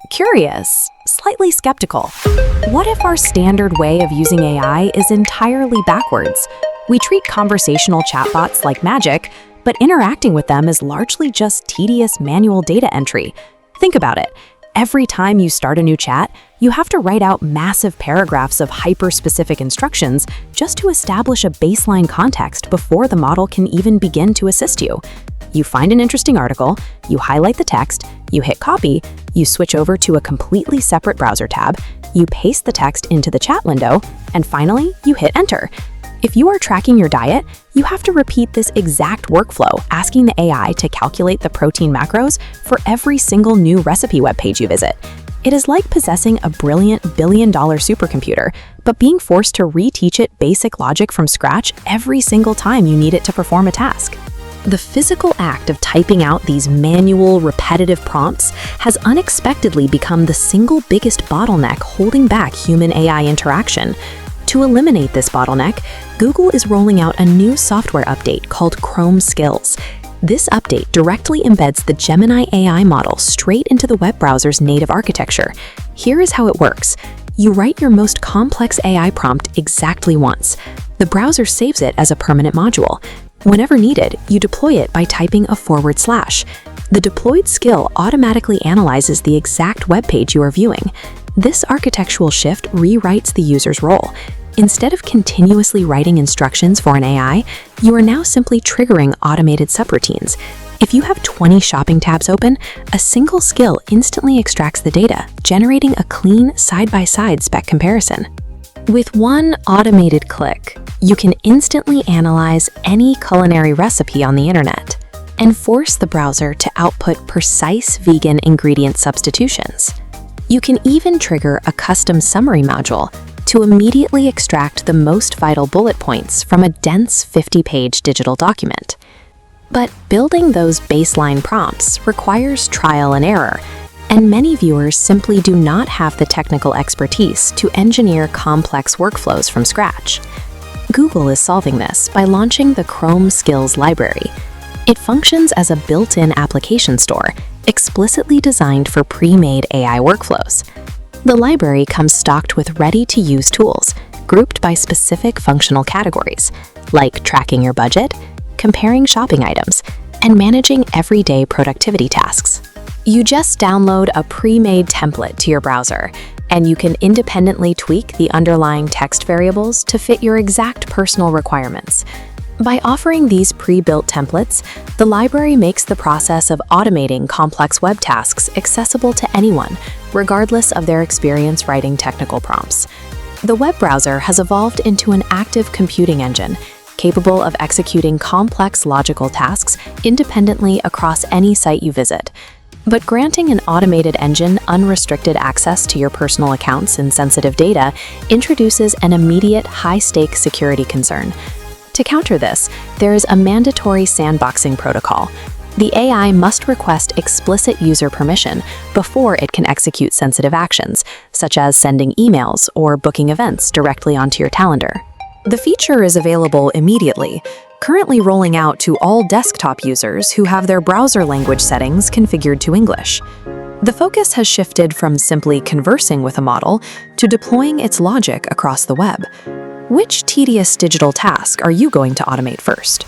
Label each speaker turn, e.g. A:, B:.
A: Curious, slightly skeptical. What if our standard way of using AI is entirely backwards? We treat conversational chatbots like magic, but interacting with them is largely just tedious manual data entry. Think about it. Every time you start a new chat, you have to write out massive paragraphs of hyper-specific instructions just to establish a baseline context before the model can even begin to assist you. You find an interesting article, you highlight the text, you hit copy, you switch over to a completely separate browser tab, you paste the text into the chat window, and finally, you hit enter. If you are tracking your diet, you have to repeat this exact workflow, asking the AI to calculate the protein macros for every single new recipe webpage you visit. It is like possessing a brilliant billion-dollar supercomputer, but being forced to reteach it basic logic from scratch every single time you need it to perform a task. The physical act of typing out these manual, repetitive prompts has unexpectedly become the single biggest bottleneck holding back human-AI interaction. To eliminate this bottleneck, Google is rolling out a new software update called Chrome Skills. This update directly embeds the Gemini AI model straight into the web browser's native architecture. Here is how it works. You write your most complex AI prompt exactly once. The browser saves it as a permanent module. Whenever needed, you deploy it by typing a /. The deployed skill automatically analyzes the exact web page you are viewing. This architectural shift rewrites the user's role. Instead of continuously writing instructions for an AI, you are now simply triggering automated subroutines. If you have 20 shopping tabs open, a single skill instantly extracts the data, generating a clean side-by-side spec comparison. With one automated click, you can instantly analyze any culinary recipe on the internet and force the browser to output precise vegan ingredient substitutions. You can even trigger a custom summary module to immediately extract the most vital bullet points from a dense 50-page digital document. But building those baseline prompts requires trial and error, and many viewers simply do not have the technical expertise to engineer complex workflows from scratch. Google is solving this by launching the Chrome Skills library. It functions as a built-in application store, explicitly designed for pre-made AI workflows. The library comes stocked with ready-to-use tools, grouped by specific functional categories, like tracking your budget, comparing shopping items, and managing everyday productivity tasks. You just download a pre-made template to your browser, and you can independently tweak the underlying text variables to fit your exact personal requirements. By offering these pre-built templates, the library makes the process of automating complex web tasks accessible to anyone, regardless of their experience writing technical prompts. The web browser has evolved into an active computing engine, capable of executing complex logical tasks independently across any site you visit. But granting an automated engine unrestricted access to your personal accounts and sensitive data introduces an immediate high-stakes security concern. To counter this, there is a mandatory sandboxing protocol. The AI must request explicit user permission before it can execute sensitive actions, such as sending emails or booking events directly onto your calendar. The feature is available immediately, currently rolling out to all desktop users who have their browser language settings configured to English. The focus has shifted from simply conversing with a model to deploying its logic across the web. Which tedious digital task are you going to automate first?